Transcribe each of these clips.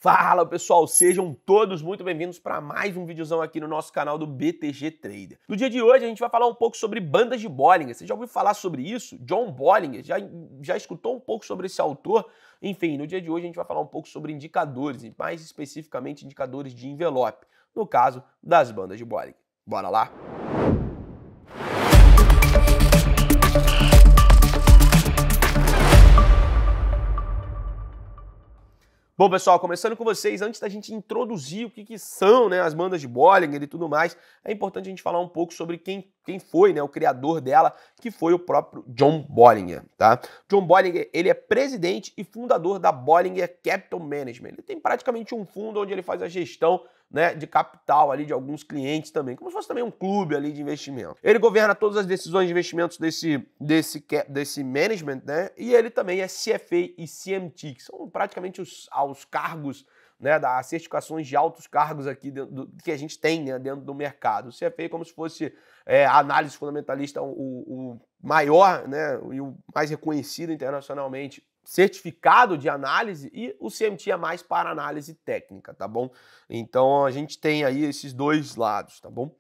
Fala pessoal, sejam todos muito bem-vindos para mais um videozão aqui no nosso canal do BTG Trader. No dia de hoje a gente vai falar um pouco sobre bandas de Bollinger. Você já ouviu falar sobre isso? John Bollinger, já escutou um pouco sobre esse autor? Enfim, no dia de hoje a gente vai falar um pouco sobre indicadores, e mais especificamente indicadores de envelope, no caso das bandas de Bollinger. Bora lá? Bom, pessoal, começando com vocês, antes da gente introduzir o que são, né, as bandas de Bollinger e tudo mais, é importante a gente falar um pouco sobre quem foi, né, o criador dela, que foi o próprio John Bollinger, tá? John Bollinger, ele é presidente e fundador da Bollinger Capital Management. Ele tem praticamente um fundo onde ele faz a gestão, né, de capital ali de alguns clientes também, como se fosse também um clube ali de investimento. Ele governa todas as decisões de investimentos desse management, né, e ele também é CFA e CMT, que são praticamente os cargos, né, das certificações de altos cargos aqui que a gente tem, né, dentro do mercado. O CFA é como se fosse a análise fundamentalista, o maior, né, e o mais reconhecido internacionalmente, certificado de análise, e o CMT é mais para análise técnica, tá bom? Então a gente tem aí esses dois lados, tá bom?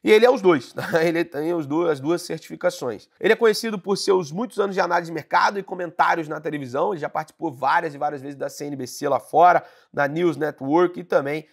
E ele é os dois, tá? Ele tem as duas certificações. Ele é conhecido por seus muitos anos de análise de mercado e comentários na televisão. Ele já participou várias e várias vezes da CNBC lá fora, da News Network e também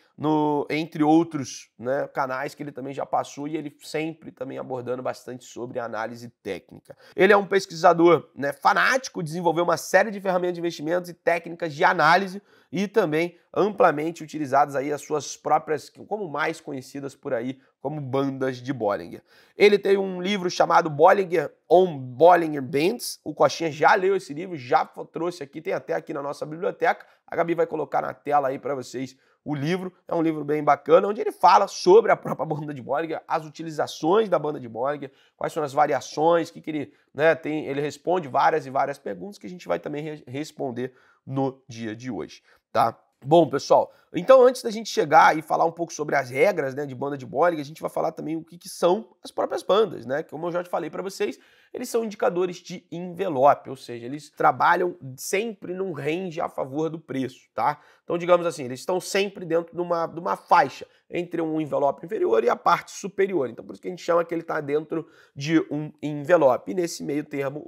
entre outros, né, canais que ele também já passou, e ele sempre também abordando bastante sobre análise técnica. Ele é um pesquisador, né, fanático, desenvolveu uma série de ferramentas de investimentos e técnicas de análise e também amplamente utilizadas aí as suas próprias, como mais conhecidas por aí, como bandas de Bollinger. Ele tem um livro chamado Bollinger on Bollinger Bands. O Coxinha já leu esse livro, já trouxe aqui, tem até aqui na nossa biblioteca. A Gabi vai colocar na tela aí para vocês o livro. É um livro bem bacana, onde ele fala sobre a própria banda de Bollinger, as utilizações da banda de Bollinger, quais são as variações, o que ele, né, tem. Ele responde várias e várias perguntas que a gente vai também responder no dia de hoje, tá? Bom, pessoal, então antes da gente chegar e falar um pouco sobre as regras, né, de banda de Bollinger, a gente vai falar também o que são as próprias bandas, né? Como eu já te falei para vocês, eles são indicadores de envelope, ou seja, eles trabalham sempre num range a favor do preço, tá? Então, digamos assim, eles estão sempre dentro de uma faixa entre um envelope inferior e a parte superior. Então, por isso que a gente chama que ele está dentro de um envelope. E nesse meio termo,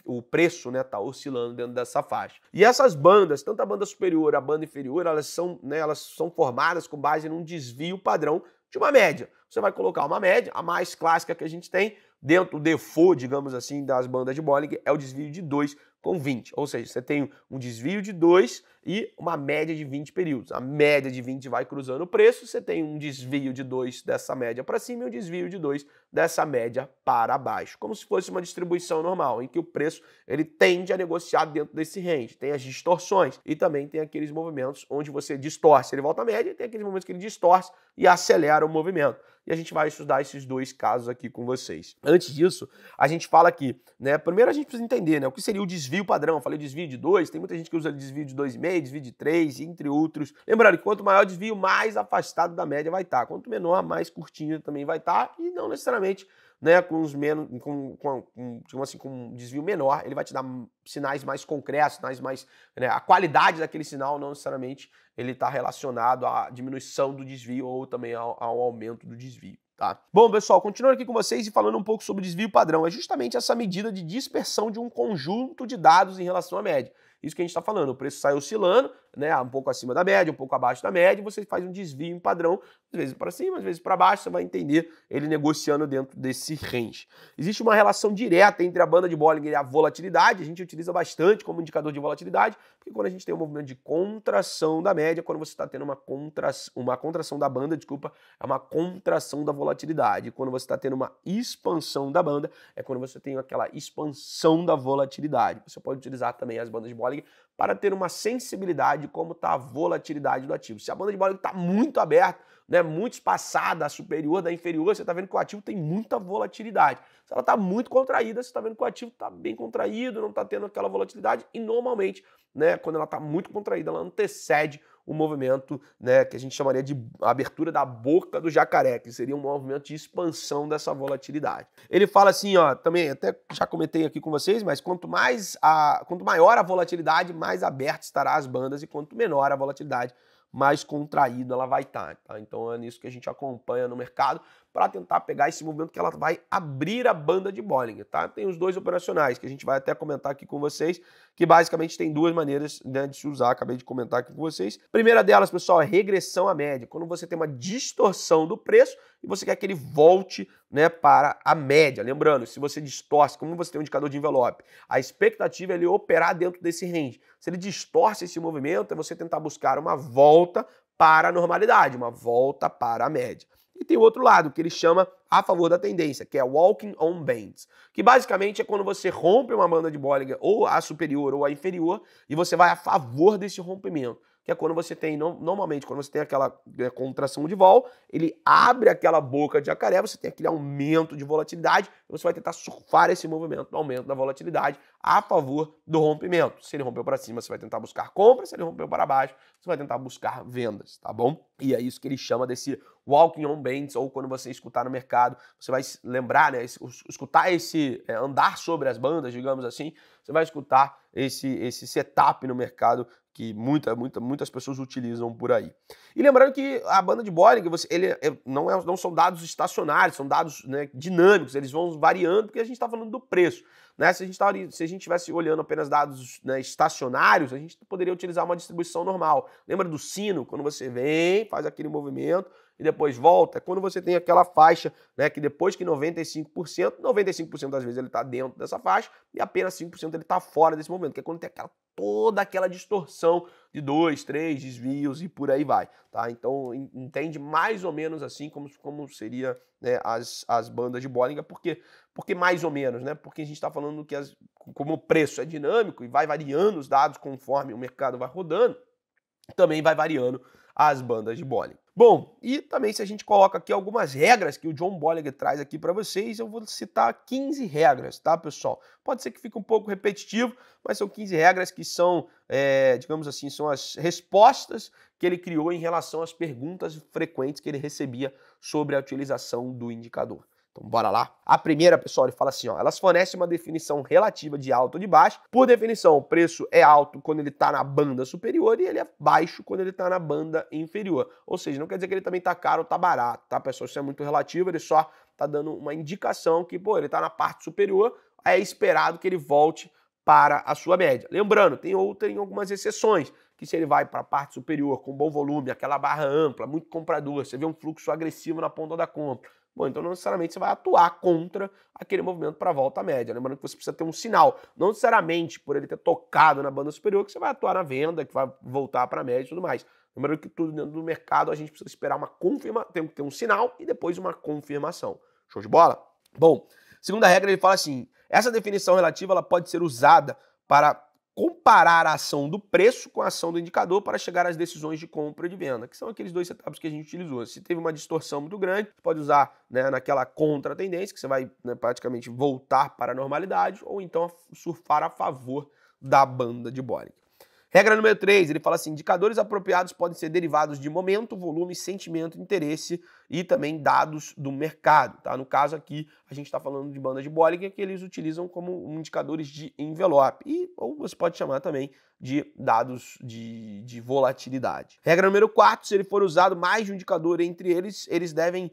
o preço, né, tá oscilando dentro dessa faixa. E essas bandas, tanto a banda superior e a banda inferior, elas são formadas com base num desvio padrão de uma média. Você vai colocar uma média, a mais clássica que a gente tem, dentro do default, digamos assim, das bandas de Bollinger, é o desvio de 2,20. Ou seja, você tem um desvio de 2 e uma média de 20 períodos. A média de 20 vai cruzando o preço, você tem um desvio de 2 dessa média para cima e um desvio de 2 dessa média para baixo. Como se fosse uma distribuição normal, em que o preço ele tende a negociar dentro desse range. Tem as distorções e também tem aqueles movimentos onde você distorce, ele volta à média, e tem aqueles momentos que ele distorce e acelera o movimento. E a gente vai estudar esses dois casos aqui com vocês. Antes disso, a gente fala aqui, né? Primeiro a gente precisa entender, né, o que seria o desvio padrão. Eu falei desvio de 2, tem muita gente que usa desvio de 2,5, desvio de 3, entre outros. Lembrando que quanto maior o desvio, mais afastado da média vai estar. Quanto menor, mais curtinho também vai estar. E não necessariamente, né, com um desvio menor, ele vai te dar sinais mais concretos, sinais mais, né, a qualidade daquele sinal não necessariamente ele está relacionado à diminuição do desvio ou também ao aumento do desvio, tá? Bom, pessoal, continuando aqui com vocês e falando um pouco sobre o desvio padrão, é justamente essa medida de dispersão de um conjunto de dados em relação à média. Isso que a gente está falando, o preço sai oscilando, né, um pouco acima da média, um pouco abaixo da média, e você faz um desvio em padrão, às vezes para cima, às vezes para baixo, você vai entender ele negociando dentro desse range. Existe uma relação direta entre a banda de Bollinger e a volatilidade, a gente utiliza bastante como indicador de volatilidade, porque quando a gente tem um movimento de contração da média, quando você está tendo uma contração da banda, desculpa, é uma contração da volatilidade. Quando você está tendo uma expansão da banda, é quando você tem aquela expansão da volatilidade. Você pode utilizar também as bandas de Bollinger para ter uma sensibilidade de como está a volatilidade do ativo. Se a banda de Bollinger está muito aberta, né, muito espaçada, a superior da inferior, você está vendo que o ativo tem muita volatilidade. Se ela está muito contraída, você está vendo que o ativo está bem contraído, não está tendo aquela volatilidade, e normalmente, né, quando ela está muito contraída, ela antecede o movimento, né, que a gente chamaria de abertura da boca do jacaré, que seria um movimento de expansão dessa volatilidade. Ele fala assim, ó, também até já comentei aqui com vocês, mas quanto maior a volatilidade, mais aberta estará as bandas, e quanto menor a volatilidade, mais contraída ela vai estar. Tá? Então é nisso que a gente acompanha no mercado para tentar pegar esse movimento que ela vai abrir a banda de Bollinger. Tá? Tem os dois operacionais, que a gente vai até comentar aqui com vocês, que basicamente tem duas maneiras, né, de se usar, acabei de comentar aqui com vocês. Primeira delas, pessoal, é regressão à média. Quando você tem uma distorção do preço e você quer que ele volte, né, para a média. Lembrando, se você distorce, como você tem um indicador de envelope, a expectativa é ele operar dentro desse range. Se ele distorce esse movimento, é você tentar buscar uma volta para a normalidade, uma volta para a média. E tem o outro lado, que ele chama a favor da tendência, que é Walking on Bands, que basicamente é quando você rompe uma banda de Bollinger, ou a superior ou a inferior, e você vai a favor desse rompimento, que é quando você tem, normalmente, quando você tem aquela contração de vol, ele abre aquela boca de jacaré, você tem aquele aumento de volatilidade, e você vai tentar surfar esse movimento do aumento da volatilidade a favor do rompimento. Se ele rompeu para cima, você vai tentar buscar compra, se ele rompeu para baixo, você vai tentar buscar vendas, tá bom? E é isso que ele chama desse Walking on Bands, ou quando você escutar no mercado, você vai lembrar, né, escutar esse, andar sobre as bandas, digamos assim, você vai escutar esse setup no mercado que muitas pessoas utilizam por aí. E lembrando que a banda de Bollinger, não são dados estacionários, são dados, né, dinâmicos, eles vão variando porque a gente está falando do preço. Né? Se a gente estivesse olhando apenas dados, né, estacionários, a gente poderia utilizar uma distribuição normal. Lembra do sino? Quando você vem, faz aquele movimento e depois volta. Quando você tem aquela faixa, né, que depois que 95% das vezes ele está dentro dessa faixa e apenas 5% ele está fora desse movimento, que é quando tem toda aquela distorção de 2, 3 desvios e por aí vai, tá? Então entende mais ou menos assim como seria, né, as bandas de Bollinger, porque mais ou menos, né? Porque a gente está falando que como o preço é dinâmico e vai variando os dados conforme o mercado vai rodando, também vai variando as bandas de Bollinger. Bom, e também se a gente coloca aqui algumas regras que o John Bollinger traz aqui para vocês, eu vou citar 15 regras, tá, pessoal? Pode ser que fique um pouco repetitivo, mas são 15 regras que são, digamos assim, são as respostas que ele criou em relação às perguntas frequentes que ele recebia sobre a utilização do indicador. Então, bora lá. A primeira, pessoal, ele fala assim, ó, elas fornecem uma definição relativa de alto ou de baixo. Por definição, o preço é alto quando ele está na banda superior e ele é baixo quando ele está na banda inferior. Ou seja, não quer dizer que ele também está caro ou está barato, tá, pessoal? Isso é muito relativo, ele só está dando uma indicação que, pô, ele está na parte superior, é esperado que ele volte para a sua média. Lembrando, tem algumas exceções, que se ele vai para a parte superior com bom volume, aquela barra ampla, muito comprador, você vê um fluxo agressivo na ponta da compra, bom, então não necessariamente você vai atuar contra aquele movimento para a volta à média. Lembrando que você precisa ter um sinal, não necessariamente por ele ter tocado na banda superior que você vai atuar na venda, que vai voltar para a média e tudo mais. Lembrando que tudo dentro do mercado a gente precisa esperar uma confirmação, tem que ter um sinal e depois uma confirmação. Show de bola? Bom, segunda regra ele fala assim, essa definição relativa ela pode ser usada para comparar a ação do preço com a ação do indicador para chegar às decisões de compra e de venda, que são aqueles dois setups que a gente utilizou. Se teve uma distorção muito grande, você pode usar, né, naquela contra-tendência, que você vai, né, praticamente voltar para a normalidade, ou então surfar a favor da banda de Bollinger. Regra número 3, ele fala assim, indicadores apropriados podem ser derivados de momento, volume, sentimento, interesse e também dados do mercado, tá? No caso aqui, a gente está falando de bandas de Bollinger que eles utilizam como indicadores de envelope, ou você pode chamar também de dados de volatilidade. Regra número 4, se ele for usado mais de um indicador entre eles, eles devem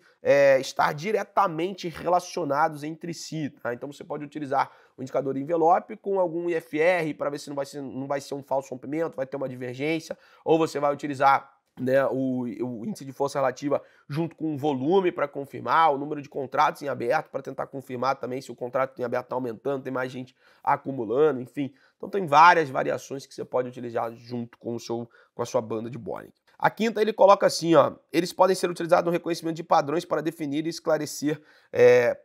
estar diretamente relacionados entre si, tá? Então você pode utilizar o indicador envelope com algum IFR para ver se não vai ser um falso rompimento, vai ter uma divergência, ou você vai utilizar, né, o índice de força relativa junto com o volume para confirmar, o número de contratos em aberto para tentar confirmar também se o contrato em aberto está aumentando, tem mais gente acumulando, enfim. Então tem várias variações que você pode utilizar junto com a sua banda de Bollinger. A quinta ele coloca assim, ó, eles podem ser utilizados no reconhecimento de padrões para definir e esclarecer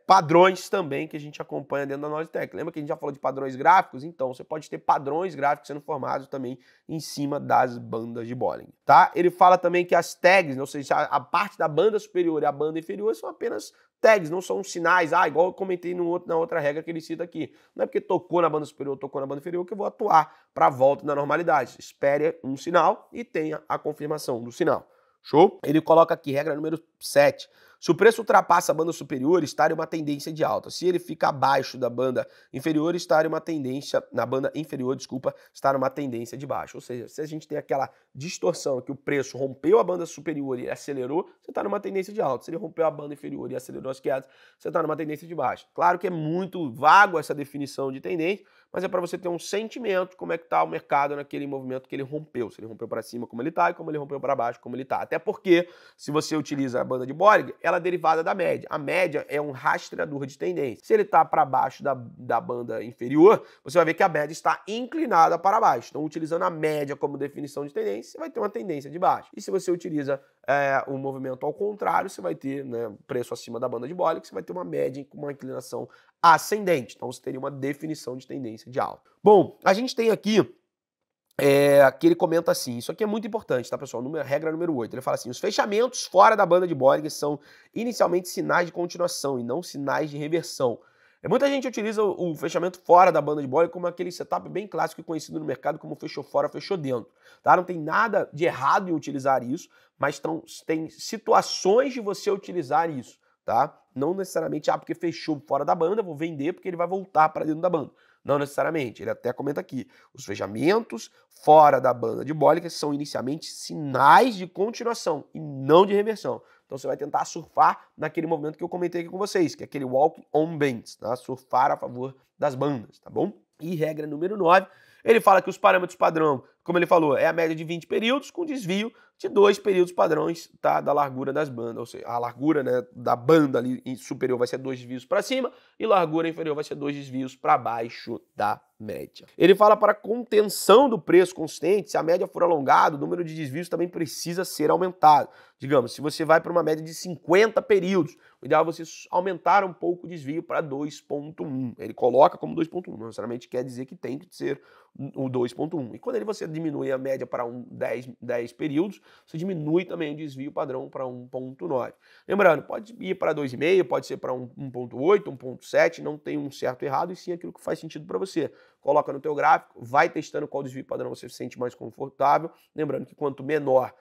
padrões também que a gente acompanha dentro da Knowledge Tech. Lembra que a gente já falou de padrões gráficos? Então, você pode ter padrões gráficos sendo formados também em cima das bandas de Bollinger, tá? Ele fala também que as tags, ou seja, a parte da banda superior e a banda inferior são apenas tags, não são sinais, igual eu comentei na outra regra que ele cita aqui. Não é porque tocou na banda superior, tocou na banda inferior que eu vou atuar para a volta da normalidade. Espere um sinal e tenha a confirmação do sinal. Show? Ele coloca aqui, regra número 7. Se o preço ultrapassa a banda superior, está em uma tendência de alta. Se ele fica abaixo da banda inferior, está em uma tendência, na banda inferior, desculpa, está numa tendência de baixa. Ou seja, se a gente tem aquela distorção que o preço rompeu a banda superior e acelerou, você está numa tendência de alta. Se ele rompeu a banda inferior e acelerou as quedas, você está numa tendência de baixa. Claro que é muito vago essa definição de tendência, mas é para você ter um sentimento de como é que está o mercado naquele movimento que ele rompeu. Se ele rompeu para cima, como ele está, e como ele rompeu para baixo, como ele está. Até porque, se você utiliza a banda de Bollinger, ela é derivada da média. A média é um rastreador de tendência. Se ele está para baixo da banda inferior, você vai ver que a média está inclinada para baixo. Então, utilizando a média como definição de tendência, você vai ter uma tendência de baixo. E se você utiliza o movimento ao contrário, você vai ter, né, preço acima da banda de Bollinger, você vai ter uma média com uma inclinação ascendente. Então, você teria uma definição de tendência de alta. Bom, a gente tem aqui que ele comenta assim, isso aqui é muito importante, tá, pessoal? Regra número 8, ele fala assim, os fechamentos fora da banda de Bollinger são inicialmente sinais de continuação e não sinais de reversão. Muita gente utiliza o fechamento fora da banda de Bollinger como aquele setup bem clássico e conhecido no mercado como fechou fora, fechou dentro. Tá? Não tem nada de errado em utilizar isso, mas tem situações de você utilizar isso. Tá? Não necessariamente, porque fechou fora da banda, vou vender porque ele vai voltar para dentro da banda. Não necessariamente, ele até comenta aqui, os fechamentos fora da banda de Bollinger são inicialmente sinais de continuação e não de reversão. Então você vai tentar surfar naquele movimento que eu comentei aqui com vocês, que é aquele walk on bands, tá? Surfar a favor das bandas, tá bom? E regra número 9, ele fala que os parâmetros padrão, como ele falou, é a média de 20 períodos com desvio de 2 períodos padrões, tá, da largura das bandas. Ou seja, a largura, né, da banda ali superior vai ser 2 desvios para cima e largura inferior vai ser 2 desvios para baixo da média. Ele fala para contenção do preço consistente, se a média for alongada, o número de desvios também precisa ser aumentado. Digamos, se você vai para uma média de 50 períodos, o ideal é você aumentar um pouco o desvio para 2.1. Ele coloca como 2.1, não necessariamente quer dizer que tem que ser o 2.1. E quando você diminui a média para 10 períodos, você diminui também o desvio padrão para 1.9. Lembrando, pode ir para 2,5, pode ser para 1.8, 1.7, não tem um certo e errado, e sim aquilo que faz sentido para você. Coloca no teu gráfico, vai testando qual desvio padrão você se sente mais confortável. Lembrando que quanto menor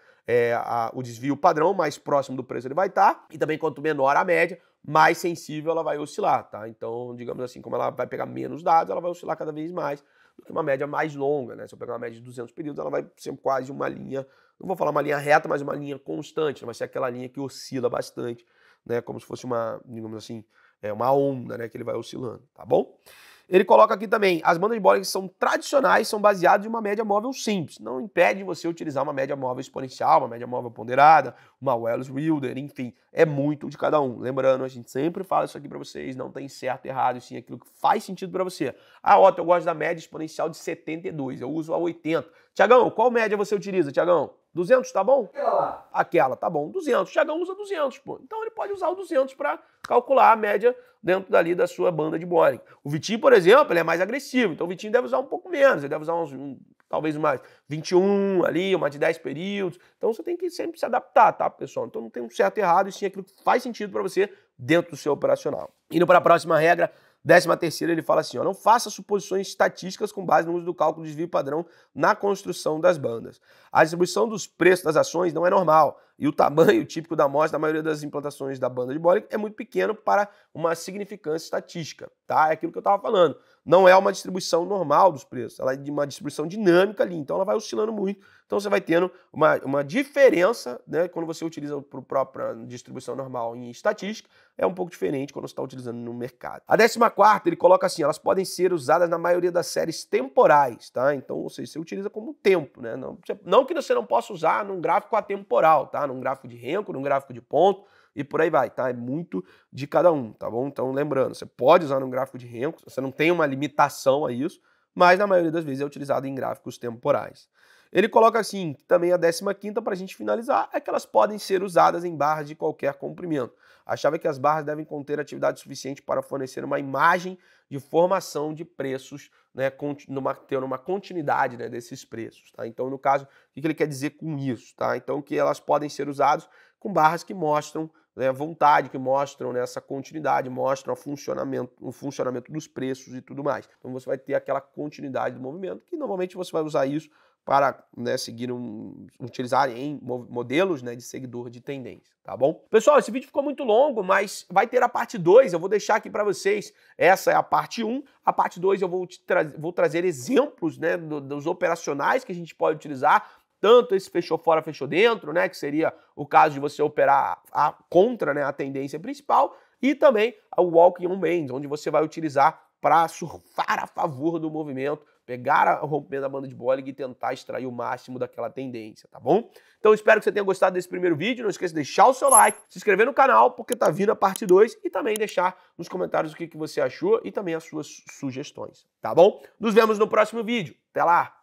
o desvio padrão, mais próximo do preço ele vai estar, e também quanto menor a média, mais sensível ela vai oscilar, tá? Então, digamos assim, como ela vai pegar menos dados, ela vai oscilar cada vez mais do que uma média mais longa, né? Se eu pegar uma média de 200 períodos, ela vai ser quase uma linha, não vou falar uma linha reta, mas uma linha constante, vai ser aquela linha que oscila bastante, né? Como se fosse uma, digamos assim, uma onda, né? Que ele vai oscilando, tá bom? Ele coloca aqui também, as bandas de Bollinger são tradicionais, são baseadas em uma média móvel simples. Não impede você utilizar uma média móvel exponencial, uma média móvel ponderada, uma Welles-Wilder, enfim, é muito de cada um. Lembrando, a gente sempre fala isso aqui para vocês, não tem certo e errado, sim aquilo que faz sentido para você. Otto, eu gosto da média exponencial de 72, eu uso a 80. Tiagão, qual média você utiliza, Tiagão? 200, tá bom? Aquela, tá bom. 200. Tiagão usa 200, pô. Então ele pode usar o 200 para calcular a média dentro dali da sua banda de Bollinger. O Vitinho, por exemplo, ele é mais agressivo. Então o Vitinho deve usar um pouco menos. Ele deve usar talvez mais 21 ali, uma de 10 períodos. Então você tem que sempre se adaptar, tá, pessoal? Então não tem um certo e errado, e sim aquilo que faz sentido para você dentro do seu operacional. Indo para a próxima regra, 13ª, ele fala assim, não faça suposições estatísticas com base no uso do cálculo de desvio padrão na construção das bandas. A distribuição dos preços das ações não é normal e o tamanho típico da amostra da maioria das implantações da banda de Bollinger é muito pequeno para uma significância estatística, tá? É aquilo que eu estava falando. Não é uma distribuição normal dos preços, ela é de uma distribuição dinâmica ali, então ela vai oscilando muito. Então você vai tendo uma diferença, né, quando você utiliza a própria distribuição normal em estatística, é um pouco diferente quando você está utilizando no mercado. A 14ª, ele coloca assim, elas podem ser usadas na maioria das séries temporais, tá? Então, ou seja, você utiliza como tempo, né? Não que você não possa usar num gráfico atemporal, tá? Num gráfico de Renko, num gráfico de ponto, e por aí vai, tá? É muito de cada um, tá bom? Então, lembrando, você pode usar num gráfico de Renko, você não tem uma limitação a isso, mas na maioria das vezes é utilizado em gráficos temporais. Ele coloca assim, também a 15ª, para a gente finalizar, é que elas podem ser usadas em barras de qualquer comprimento. A chave é que as barras devem conter atividade suficiente para fornecer uma imagem de formação de preços, né, ter uma continuidade, né, desses preços. Tá? Então, no caso, o que ele quer dizer com isso? Tá? Então, que elas podem ser usadas com barras que mostram né, vontade, que mostram nessa continuidade, mostram o funcionamento dos preços e tudo mais. Então você vai ter aquela continuidade do movimento, que normalmente você vai usar isso para, né, utilizar em modelos, né, de seguidor de tendência, tá bom? Pessoal, esse vídeo ficou muito longo, mas vai ter a parte 2, eu vou deixar aqui para vocês. Essa é a parte 1, a parte 2 eu vou trazer exemplos, né, dos operacionais que a gente pode utilizar, tanto esse fechou fora, fechou dentro, né, que seria o caso de você operar contra, né, a tendência principal, e também o walking on bands, onde você vai utilizar para surfar a favor do movimento, pegar o rompimento da banda de Bollinger e tentar extrair o máximo daquela tendência, tá bom? Então espero que você tenha gostado desse primeiro vídeo, não esqueça de deixar o seu like, se inscrever no canal, porque tá vindo a parte 2, e também deixar nos comentários o que você achou e também as suas sugestões, tá bom? Nos vemos no próximo vídeo, até lá!